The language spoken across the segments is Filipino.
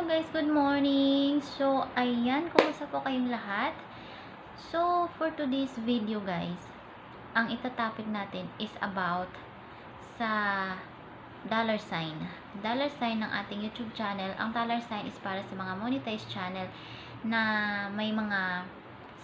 guys, good morning. So, ayan, kumusta po kayong lahat? So, for today's video guys, ang itatopic natin is about sa dollar sign. Dollar sign ng ating YouTube channel. Ang dollar sign is para sa mga monetized channel na may mga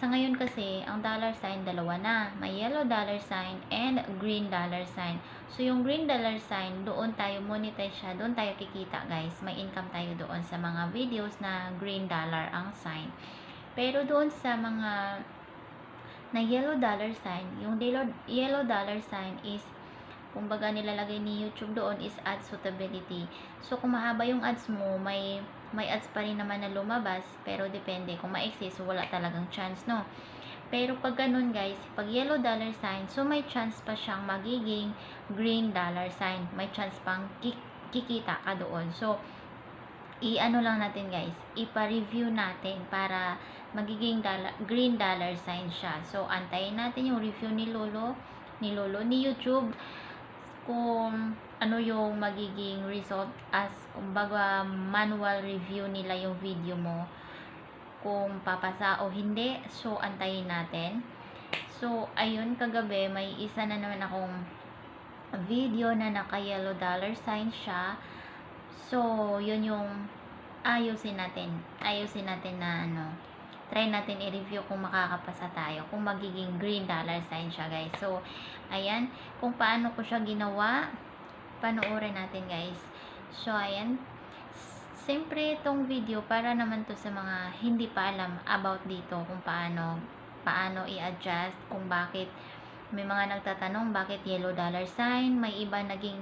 sa ngayon kasi, ang dollar sign dalawa na. May yellow dollar sign and green dollar sign. So, yung green dollar sign, doon tayo monetize siya. Doon tayo kikita, guys. May income tayo doon sa mga videos na green dollar ang sign. Pero doon sa mga na yellow dollar sign, yung yellow dollar sign is kumbaga nilalagay ni YouTube doon is ad suitability. So, kung mahaba yung ads mo, may ads pa rin naman na lumabas, pero depende. Kung ma-exist, wala talagang chance, no? Pero pag ganun, guys, pag yellow dollar sign, so may chance pa siyang magiging green dollar sign. May chance pang kikita ka doon. So, i-ano lang natin, guys, ipa-review natin para magiging green dollar sign siya. So, antayin natin yung review ni YouTube, kung ano yung magiging result as kumbaga manual review nila yung video mo, kung papasa o hindi. So, antayin natin. So, ayun, kagabi may isa na naman akong video na naka yellow dollar sign siya. So, yun yung ayusin natin na try natin i-review kung makakapasa tayo, kung magiging green dollar sign siya, guys. So, ayan, kung paano ko siya ginawa, panoorin natin, guys. So, ayan, siyempre itong video para naman to sa mga hindi pa alam about dito, kung paano i-adjust, kung bakit may mga nagtatanong bakit yellow dollar sign, may iba naging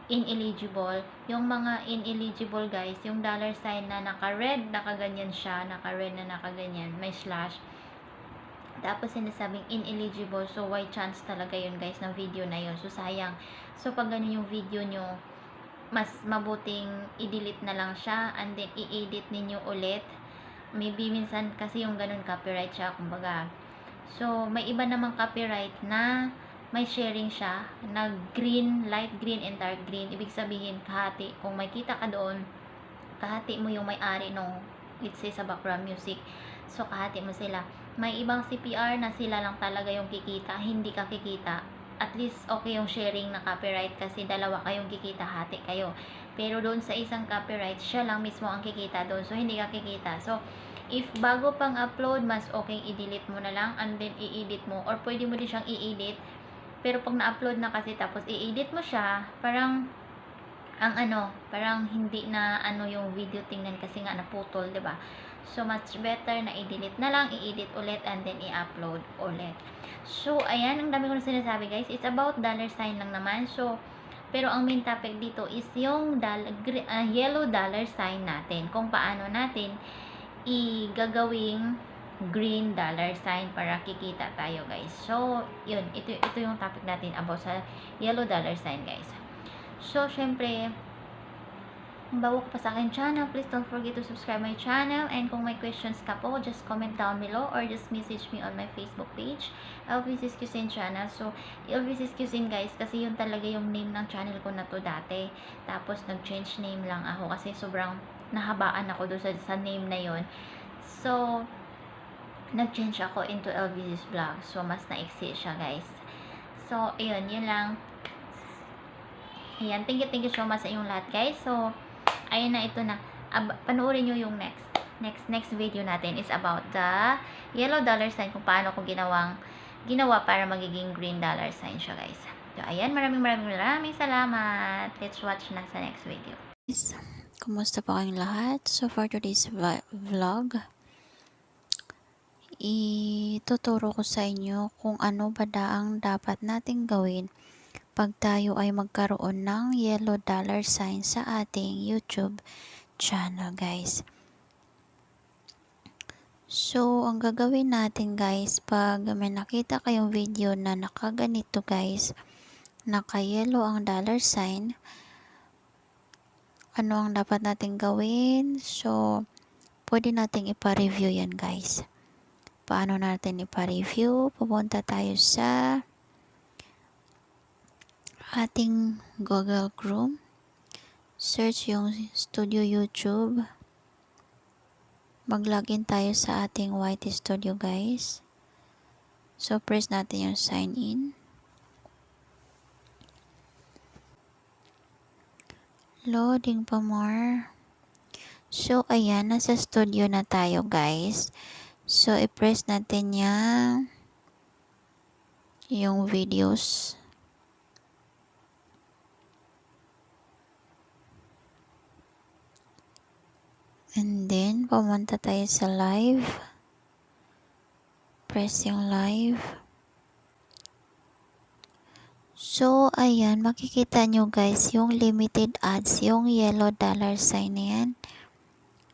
ineligible. Yung mga ineligible, guys, yung dollar sign na naka-red, nakaganyan siya, naka-red na nakaganyan, may slash, tapos sinasabing ineligible. So, why chance talaga yun, guys, ng video na yun. So, sayang. So, pag ganun yung video nyo, mas mabuting i-delete na lang siya and then i-edit ninyo ulit. Maybe minsan kasi yung ganun copyright siya, kumbaga. So, may iba namang copyright na may sharing siya na green, light green and dark green. Ibig sabihin, kahati. Kung may kita ka doon, kahati mo yung may-ari nung, let's say, sa background music. So, kahati mo sila. May ibang CPR na sila lang talaga yung kikita, hindi ka kikita. At least, okay yung sharing na copyright kasi dalawa kayong kikita, hati kayo. Pero doon sa isang copyright, siya lang mismo ang kikita doon. So, hindi ka kikita. So, if bago pang upload, mas okay i-delete mo na lang and then i-edit mo. Or pwede mo din siyang i-edit. Pero pag na-upload na kasi tapos i-edit mo siya, parang parang hindi na yung video tingnan kasi nga naputol, 'di ba? So much better na i-delete na lang, i-edit ulit and then i-upload ulit. So ayan, ang dami ko na sinasabi, guys. It's about dollar sign lang naman. So pero ang main topic dito is yung yellow dollar sign natin. Kung paano natin igagawing green dollar sign para kikita tayo, guys. So, yun. Ito yung topic natin about sa yellow dollar sign, guys. So, syempre, kung bago ka pa sa akin channel, please don't forget to subscribe my channel. And kung may questions ka po, just comment down below or just message me on my Facebook page, LVC'S Cuisine channel. So, LVC'S Cuisine, guys, kasi yun talaga yung name ng channel ko na to dati. Tapos, nag-change name lang ako kasi sobrang nahabaan ako doon sa name na yun. So, nag-change ako into LVC'S vlog. So, mas na-exit siya, guys. So, ayun, yun lang. Ayan, thank you so much sa inyong lahat, guys. So, ayun na, ito na. Panoorin nyo yung next video natin is about the yellow dollar sign, kung paano ko ginawa para magiging green dollar sign siya, guys. So, ayan, maraming salamat. Let's watch na sa next video. Kumusta po kayong lahat? So, for today's vlog, ituturo ko sa inyo kung ano ba ang dapat nating gawin pag tayo ay magkaroon ng yellow dollar sign sa ating YouTube channel, guys. So, ang gagawin natin, guys, pag may nakita kayong video na nakaganito, guys, naka-yellow ang dollar sign, ano ang dapat nating gawin? So, pwede nating ipa-review yan, guys. Paano natin ipa-review? Pupunta tayo sa ating Google Chrome. Search yung Studio YouTube. mag-login tayo sa ating YT Studio guys. So, press natin yung sign in. Loading pa more. So, ayan, nasa studio na tayo guys. So, i-press natin yung videos. And then, pumunta tayo sa live. Press yung live. So, ayan, makikita nyo guys, yung limited ads, yung yellow dollar sign na yan.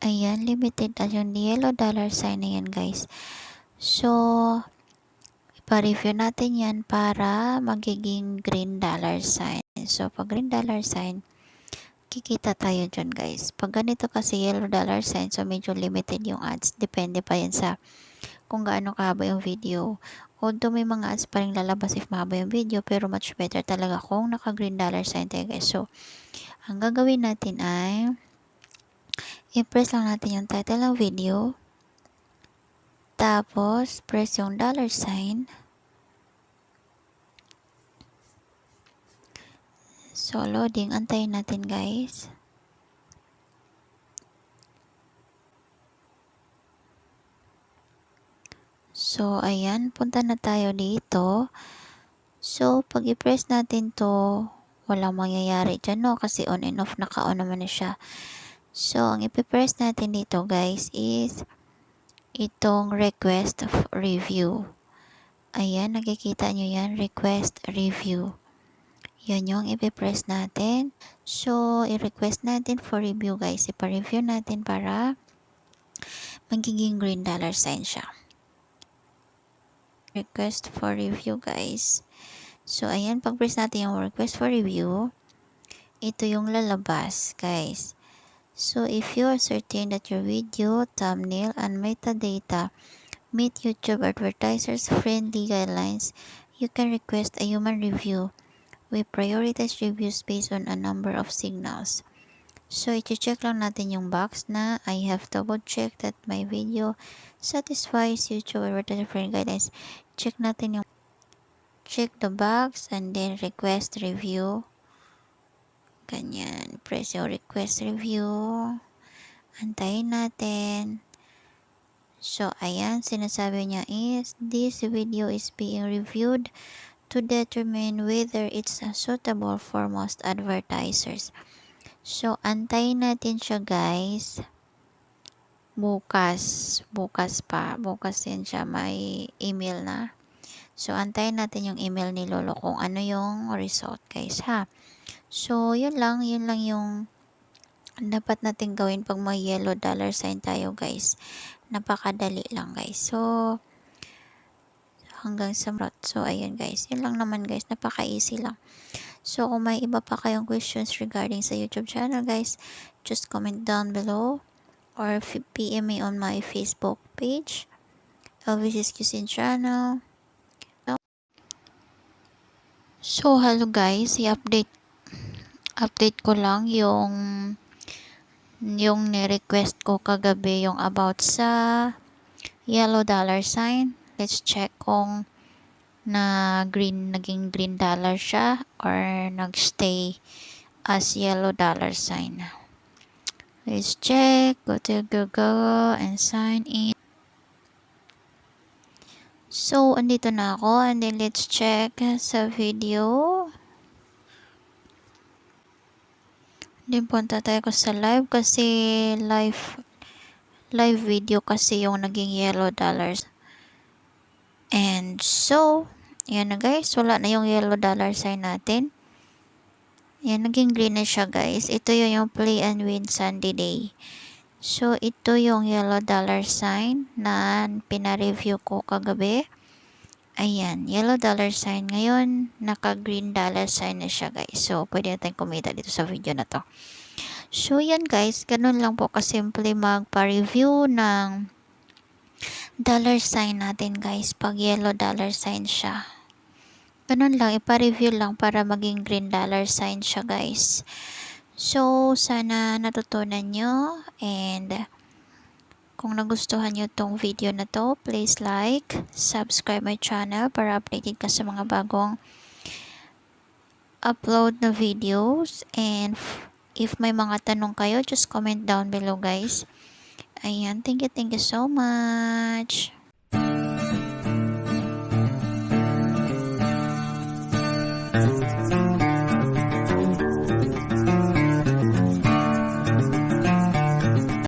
Ayan, limited ads, yung yellow dollar sign na yan guys. So, ipa-review natin yan para magiging green dollar sign. So, pag green dollar sign, kikita tayo dyan guys. Pag ganito kasi yellow dollar sign, so medyo limited yung ads. Depende pa yan sa kung gaano kahaba yung video. Although may mga ads pa rin lalabas if mahaba yung video, pero much better talaga kung naka green dollar sign tayo guys. So, ang gagawin natin ay i-press lang natin yung title ng video. Tapos, press yung dollar sign. So, loading. Antayin natin guys. So, ayan. Punta na tayo dito. So, pag i-press natin to, walang mangyayari dyan, no? Kasi on and off, naka-on naman na siya. So, ang ipipress natin dito, guys, is itong request review. Ayan, nakikita nyo yan, request review. Yan yung ipipress natin. So, i-request natin for review, guys. Ipa-review natin para magiging green dollar sign siya. Request for review, guys. So, ayan, pag-press natin yung request for review, ito yung lalabas, guys. So, if you are certain that your video, thumbnail, and metadata meet YouTube advertisers' friendly guidelines, you can request a human review. We prioritize reviews based on a number of signals. So, i-check lang natin yung box na I have double-checked that my video satisfies YouTube advertiser friendly guidelines. Check natin yung check the box and then request review. Ganyan. Press yung request review. Antayin natin. So, ayan. Sinasabi niya is, this video is being reviewed to determine whether it's suitable for most advertisers. So, antayin natin siya guys. Bukas. Bukas pa. Bukas yan siya. May email na. So, antayin natin yung email ni Lolo kung ano yung result guys ha. So, yun lang yung dapat natin gawin pag may yellow dollar sign tayo guys. Napakadali lang guys. So, hanggang sa marot. So, ayun guys. Yun lang naman guys. Napaka-easy lang. So, kung may iba pa kayong questions regarding sa YouTube channel guys, just comment down below or PM me on my Facebook page, LVC'S Cuisine Channel. So, hello guys. I-update ko lang yung ni-request ko kagabi yung about sa yellow dollar sign. Let's check kung naging green dollar siya or nagstay as yellow dollar sign. Let's check. Go to Google and sign in. So, andito na ako and then let's check sa video. Then punta tayo ko sa live kasi live video kasi yung naging yellow dollars. And so, yan na guys. Wala na yung yellow dollar sign natin. Yan, naging green na siya guys. Ito yung play and win Sunday day. So, ito yung yellow dollar sign na pina-review ko kagabi. Ayan, yellow dollar sign. Ngayon, naka-green dollar sign na siya guys. So, pwede natin kumita dito sa video na to. So, yan guys. Ganun lang po kasimple magpa-review ng dollar sign natin guys. Pag yellow dollar sign siya. Ganun lang. Ipa-review lang para maging green dollar sign siya guys. So, sana natutunan nyo. And Kung nagustuhan nyo tong video na to, please like, subscribe my channel para updated ka sa mga bagong upload na videos. And if may mga tanong kayo, just comment down below guys. Ayan, thank you so much.